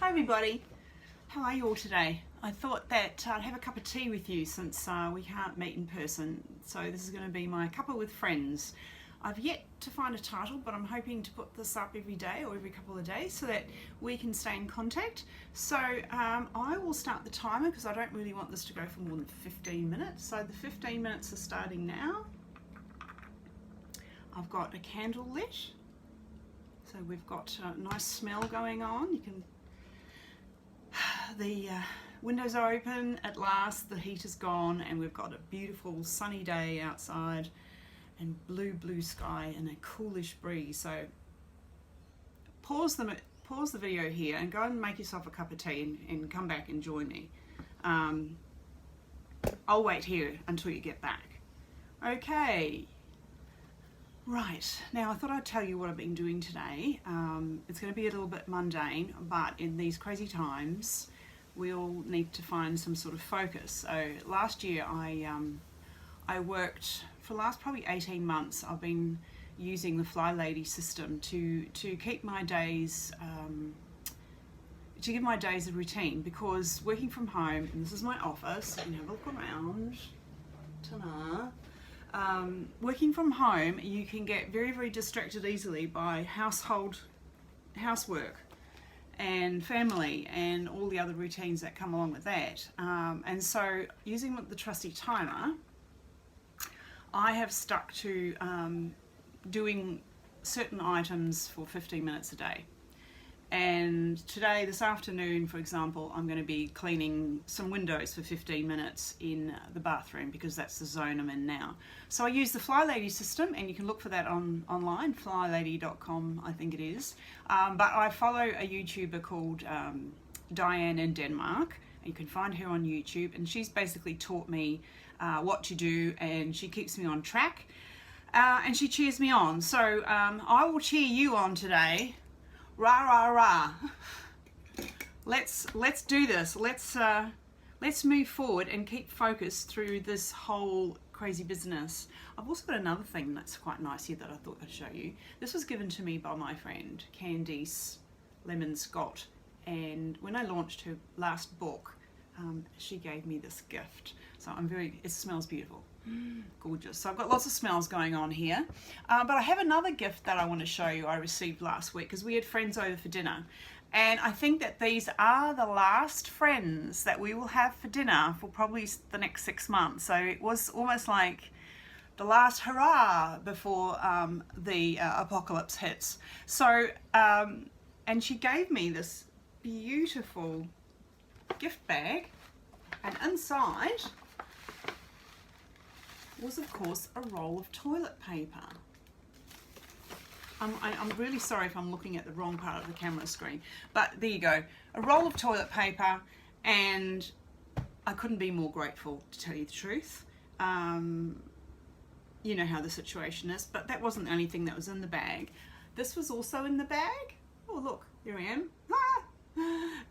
Hi everybody, how are you all today? I thought that I'd have a cup of tea with you since we can't meet in person, so this is going to be my cuppa with friends. I've yet to find a title, but I'm hoping to put this up every day or every couple of days so that we can stay in contact. So I will start the timer because I don't really want this to go for more than 15 minutes. So the 15 minutes are starting now. I've got a candle lit, so we've got a nice smell going on. You can, the windows are open at last, the heat is gone, and we've got a beautiful sunny day outside and blue sky and a coolish breeze. So pause the video here and go and make yourself a cup of tea and come back and join me. I'll wait here until you get back. Okay. Right, now I thought I'd tell you what I've been doing today. It's going to be a little bit mundane, but in these crazy times we all need to find some sort of focus. So last year I worked for the last probably 18 months. I've been using the flylady system to keep my days, to give my days a routine, because working from home, and this is my office, you can have a look around, ta-da. Working from home, you can get very distracted easily by housework and family and all the other routines that come along with that. And so using the trusty timer, I have stuck to doing certain items for 15 minutes a day. And today, this afternoon, for example, I'm going to be cleaning some windows for 15 minutes in the bathroom because that's the zone I'm in now. So I use the flylady system, and you can look for that online, flylady.com I think it is. But I follow a YouTuber called Dianeindenmark. You can find her on YouTube, and she's basically taught me what to do, and she keeps me on track, and she cheers me on. So I will cheer you on today. Rah rah rah. Let's do this. Let's move forward and keep focused through this whole crazy business. I've also got another thing that's quite nice here that I thought I'd show you. This was given to me by my friend Candice Lemon Scott, and when I launched her last book, she gave me this gift. So it smells beautiful. Gorgeous. So I've got lots of smells going on here, but I have another gift that I want to show you I received last week because we had friends over for dinner, and I think that these are the last friends that we will have for dinner for probably the next 6 months. So it was almost like the last hurrah before the apocalypse hits. So and she gave me this beautiful gift bag, and inside was of course a roll of toilet paper. I'm really sorry if I'm looking at the wrong part of the camera screen, but there you go, a roll of toilet paper, and I couldn't be more grateful, to tell you the truth. You know how the situation is, but that wasn't the only thing that was in the bag. This was also in the bag. Oh look, there I am.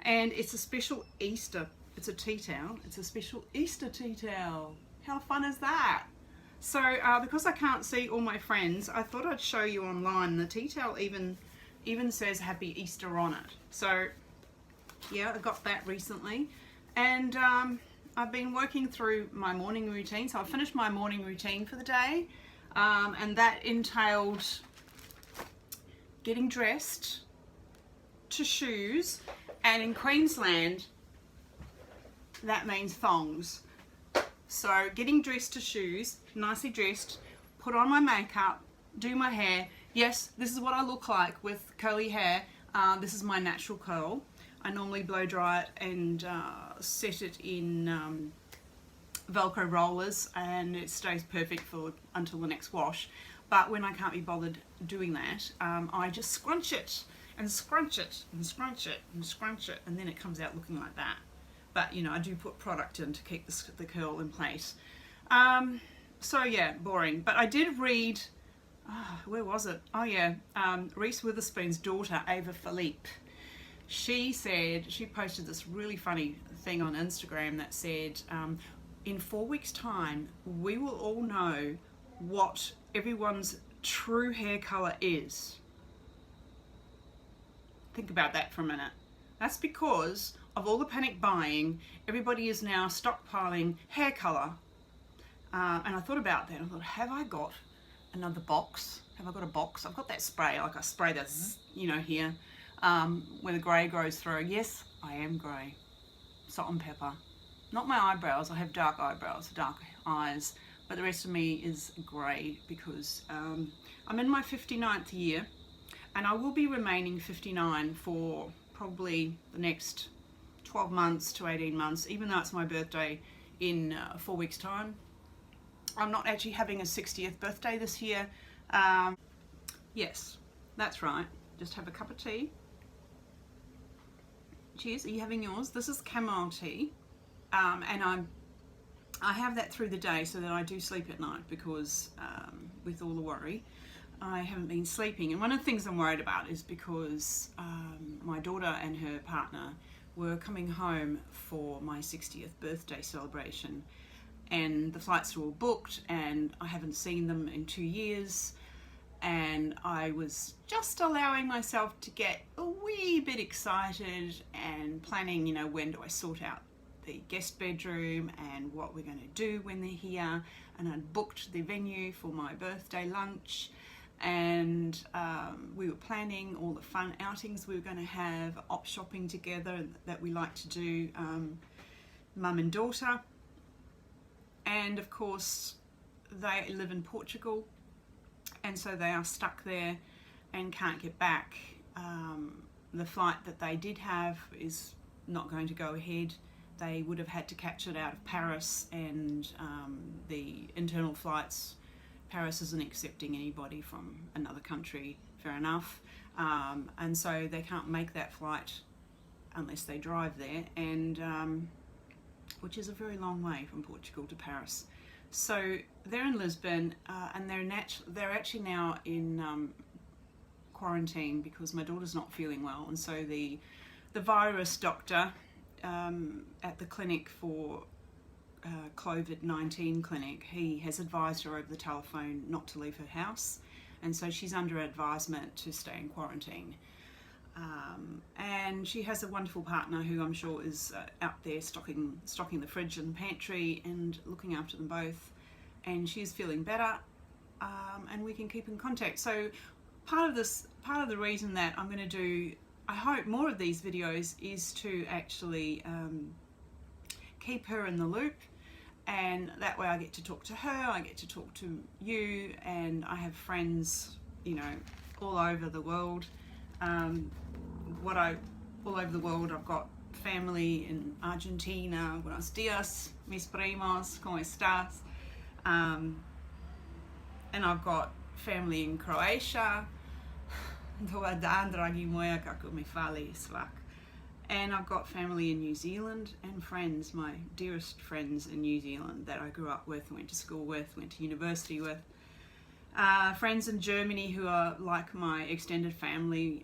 And it's a special Easter, it's a tea towel, it's a special Easter tea towel. How fun is that? So because I can't see all my friends, I thought I'd show you online. The tea towel even says Happy Easter on it. So yeah, I got that recently, and I've been working through my morning routine. So I finished my morning routine for the day, and that entailed getting dressed, to shoes, and in Queensland that means thongs. So getting dressed to shoes, nicely dressed, put on my makeup, do my hair. Yes, this is what I look like with curly hair. This is my natural curl. I normally blow dry it and set it in Velcro rollers, and it stays perfect until the next wash. But when I can't be bothered doing that, I just scrunch it and scrunch it and scrunch it and scrunch it, and then it comes out looking like that. But you know, I do put product in to keep the curl in place. So yeah, boring. But I did read, where was it? Oh yeah, Reese Witherspoon's daughter, Ava Philippe. She posted this really funny thing on Instagram that said, in 4 weeks time, we will all know what everyone's true hair color is. Think about that for a minute. That's because of all the panic buying. Everybody is now stockpiling hair colour. And I thought about that. I thought, have I got another box? Have I got a box? I've got that spray, like I spray that, you know, here, where the grey grows through. Yes, I am grey. Salt and pepper. Not my eyebrows. I have dark eyebrows, dark eyes, but the rest of me is grey because I'm in my 59th year, and I will be remaining 59 for probably the next 12 months to 18 months, even though it's my birthday in 4 weeks' time. I'm not actually having a 60th birthday this year. Yes, that's right. Just have a cup of tea. Cheers. Are you having yours? This is chamomile tea, and I have that through the day so that I do sleep at night, because with all the worry, I haven't been sleeping. And one of the things I'm worried about is because my daughter and her partner were coming home for my 60th birthday celebration, and the flights are all booked, and I haven't seen them in 2 years, and I was just allowing myself to get a wee bit excited and planning, you know, when do I sort out the guest bedroom and what we're going to do when they're here. And I'd booked the venue for my birthday lunch, and we were planning all the fun outings we were going to have, op shopping together that we like to do, mum and daughter. And of course they live in Portugal, and so they are stuck there and can't get back. The flight that they did have is not going to go ahead. They would have had to catch it out of Paris, and the internal flights, Paris isn't accepting anybody from another country, fair enough, and so they can't make that flight unless they drive there, and which is a very long way from Portugal to Paris. So they're in Lisbon, and they're actually now in quarantine because my daughter's not feeling well, and so the virus doctor at the clinic for COVID-19 clinic, he has advised her over the telephone not to leave her house, and so she's under advisement to stay in quarantine. And she has a wonderful partner who I'm sure is out there stocking the fridge and pantry and looking after them both, and she's feeling better, and we can keep in contact. So part of the reason that I'm going to do, I hope, more of these videos is to actually keep her in the loop, and that way I get to talk to her, I get to talk to you, and I have friends, you know, all over the world. All over the world. I've got family in Argentina. Buenos dias, mis primos, ¿cómo estás? And I've got family in Croatia. Dobar dan, dragi moja, kako mi fali svak. And I've got family in New Zealand, and friends, my dearest friends in New Zealand that I grew up with, went to school with, went to university with. Friends in Germany who are like my extended family.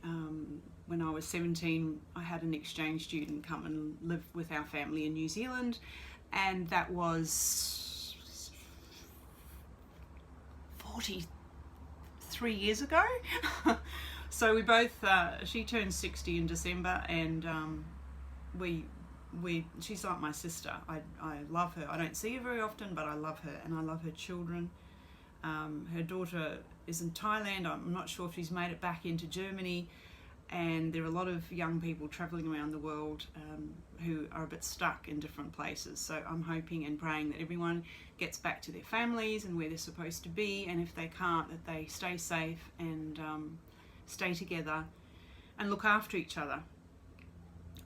When I was 17, I had an exchange student come and live with our family in New Zealand, and that was 43 years ago. So we both, she turned 60 in December, and she's like my sister. I love her. I don't see her very often, but I love her, and I love her children. Her daughter is in Thailand. I'm not sure if she's made it back into Germany, and there are a lot of young people travelling around the world who are a bit stuck in different places. So I'm hoping and praying that everyone gets back to their families and where they're supposed to be, and if they can't, that they stay safe and stay together and look after each other.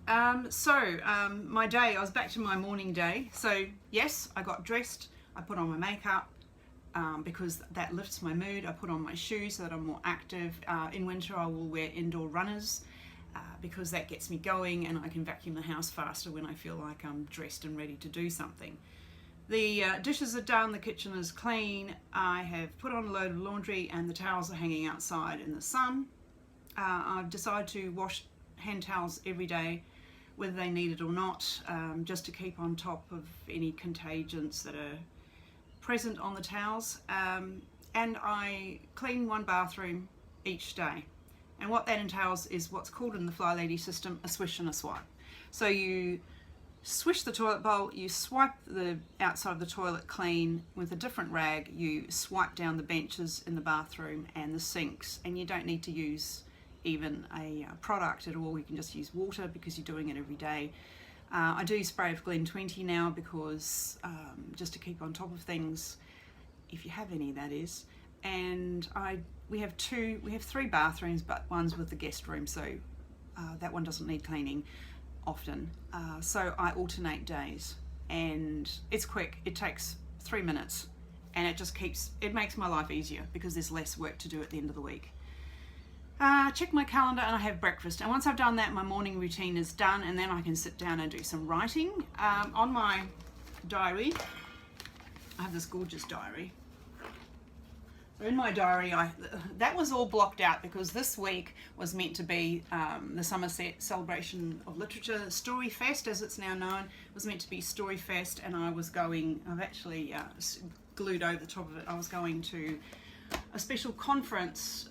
My day, I was back to my morning day. So yes, I got dressed, I put on my makeup, because that lifts my mood. I put on my shoes so that I'm more active. In winter I will wear indoor runners because that gets me going, and I can vacuum the house faster when I feel like I'm dressed and ready to do something. The dishes are done, the kitchen is clean, I have put on a load of laundry, and the towels are hanging outside in the sun. I've decided to wash hand towels every day, whether they need it or not, just to keep on top of any contagions that are present on the towels, and I clean one bathroom each day. And what that entails is what's called in the flylady system a swish and a swipe. So you swish the toilet bowl, you swipe the outside of the toilet clean with a different rag, you swipe down the benches in the bathroom and the sinks, and you don't need to use even a product at all. You can just use water because you're doing it every day. I do spray with Glen 20 now because just to keep on top of things, if you have any, that is. And we have three bathrooms, but one's with the guest room, so that one doesn't need cleaning often. So I alternate days, and it's quick. It takes 3 minutes, and it makes my life easier because there's less work to do at the end of the week. Check my calendar and I have breakfast, and once I've done that, my morning routine is done, and then I can sit down and do some writing. On my diary, I have this gorgeous diary. So in my diary, that was all blocked out because this week was meant to be the Somerset Celebration of Literature, Storyfest as it's now known. It was meant to be Storyfest, and I've actually glued over the top of it, I was going to a special conference,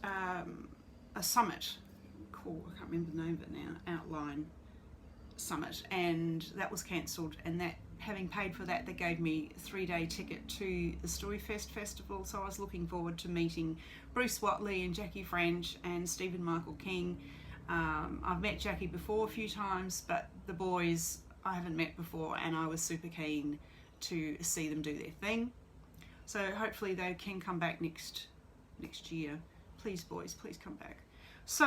a summit called, I can't remember the name of it now, Outline Summit, and that was cancelled, and that, having paid for that, they gave me a 3-day ticket to the Storyfest festival, so I was looking forward to meeting Bruce Watley and Jackie French and Stephen Michael King. I've met Jackie before a few times, but the boys I haven't met before, and I was super keen to see them do their thing. So hopefully they can come back next year. Please, boys, please come back. So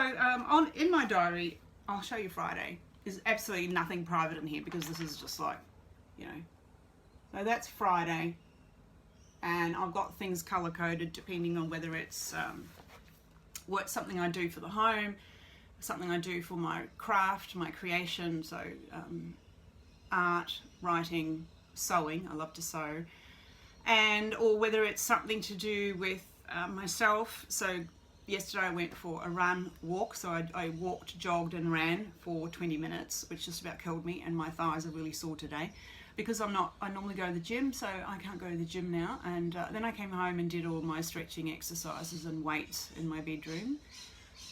in my diary, I'll show you Friday. There's absolutely nothing private in here because this is just like, you know. So that's Friday, and I've got things color coded depending on whether it's something I do for the home, something I do for my craft, my creation, so art, writing, sewing, I love to sew, or whether it's something to do with myself. So yesterday I went for a walk, so I walked, jogged and ran for 20 minutes, which just about killed me, and my thighs are really sore today because I normally go to the gym, so I can't go to the gym now. And then I came home and did all my stretching exercises and weights in my bedroom,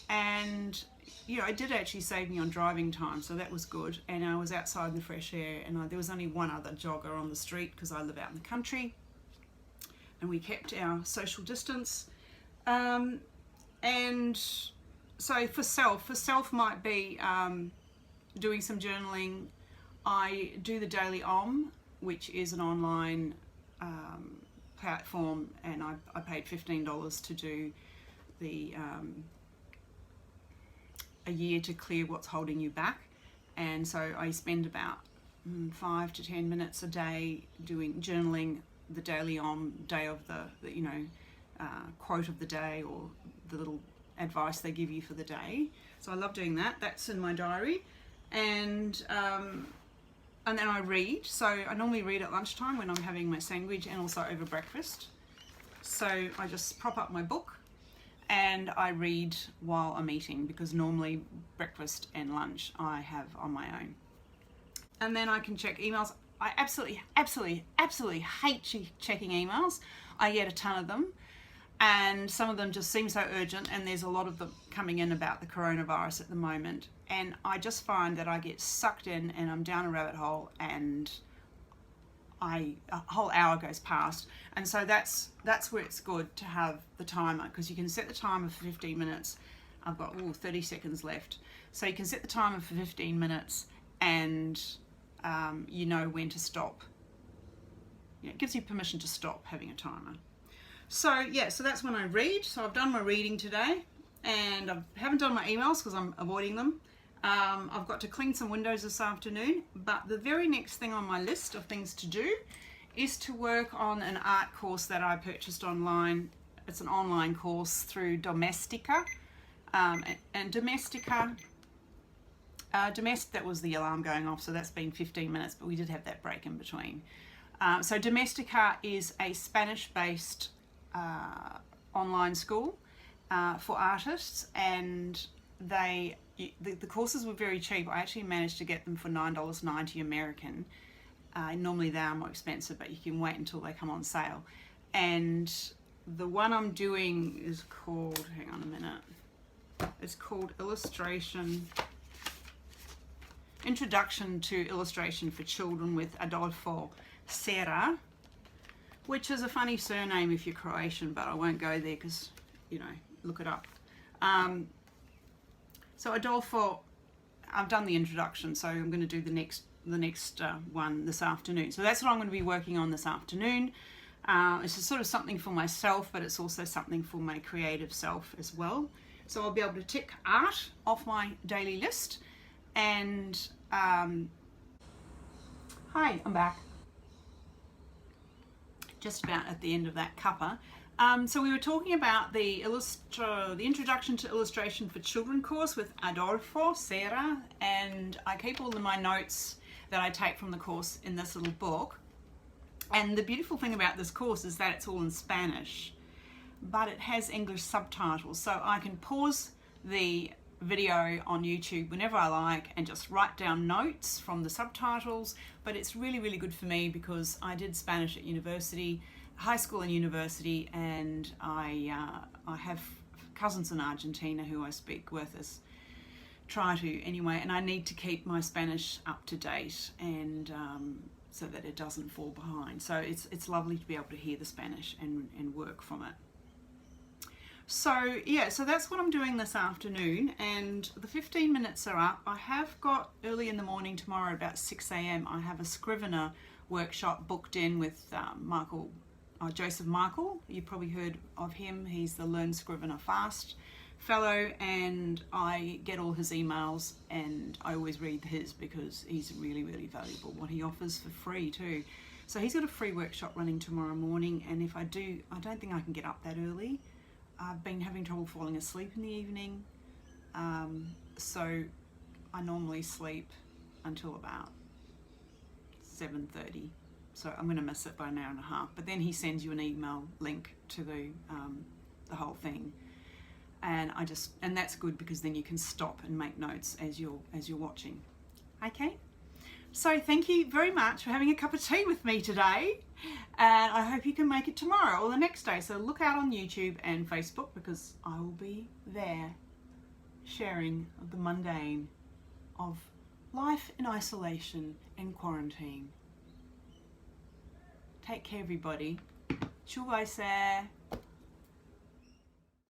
and it did actually save me on driving time, so that was good. And I was outside in the fresh air, and there was only one other jogger on the street because I live out in the country, and we kept our social distance. And so for self might be doing some journaling. I do the Daily which is an online platform, and I paid $15 to do the a year to clear what's holding you back. And so I spend about 5 to 10 minutes a day doing journaling the daily day of the quote of the day, or the little advice they give you for the day. So I love doing that. That's in my diary. And then I read. So I normally read at lunchtime when I'm having my sandwich, and also over breakfast. So I just prop up my book and I read while I'm eating, because normally breakfast and lunch I have on my own. And then I can check emails. I absolutely hate checking emails. I get a ton of them, and some of them just seem so urgent, and there's a lot of them coming in about the coronavirus at the moment, and I just find that I get sucked in and I'm down a rabbit hole, and a whole hour goes past. And so that's where it's good to have the timer, because you can set the timer for 15 minutes. I've got 30 seconds left, so you can set the timer for 15 minutes, and you know when to stop. It gives you permission to stop having a timer. So yeah, so that's when I read. So I've done my reading today, and I haven't done my emails because I'm avoiding them. I've got to clean some windows this afternoon, but the very next thing on my list of things to do is to work on an art course that I purchased online. It's an online course through Domestika, and Domestika, that was the alarm going off, so that's been 15 minutes, but we did have that break in between. So Domestika is a Spanish-based online school for artists, and the courses were very cheap. I actually managed to get them for $9.90 American. Normally they are more expensive, but you can wait until they come on sale. And the one I'm doing is called, hang on a minute, It's called Introduction to Illustration for Children with Adolfo Serra, which is a funny surname if you're Croatian, but I won't go there because, you know, look it up. So Adolfo, I've done the introduction, so I'm going to do the next one this afternoon. So that's what I'm going to be working on this afternoon. It's sort of something for myself, but it's also something for my creative self as well. So I'll be able to tick art off my daily list. And hi, I'm back. Just about at the end of that cuppa. So we were talking about the Introduction to Illustration for Children course with Adolfo Serra, and I keep all of my notes that I take from the course in this little book. And the beautiful thing about this course is that it's all in Spanish, but it has English subtitles, so I can pause the video on YouTube whenever I like and just write down notes from the subtitles. But it's really, really good for me because I did Spanish at university, high school and university, and I have cousins in Argentina who I speak with, try to anyway, and I need to keep my Spanish up to date, and so that it doesn't fall behind. So it's lovely to be able to hear the Spanish and work from it. So yeah, so that's what I'm doing this afternoon, and the 15 minutes are up. I have got early in the morning tomorrow about 6 a.m. I have a Scrivener workshop booked in with Joseph Michael. You've probably heard of him. He's the learnscrivenerfast fellow, and I get all his emails, and I always read his because he's really, really valuable. What he offers for free too. So he's got a free workshop running tomorrow morning, and if I don't think I can get up that early. I've been having trouble falling asleep in the evening, so I normally sleep until about 7:30. So I'm going to miss it by an hour and a half. But then he sends you an email link to the whole thing, and that's good because then you can stop and make notes as you're watching. Okay. So thank you very much for having a cup of tea with me today, and I hope you can make it tomorrow or the next day. So look out on YouTube and Facebook because I will be there sharing the mundane of life in isolation and quarantine. Take care, everybody. Čuvaj se.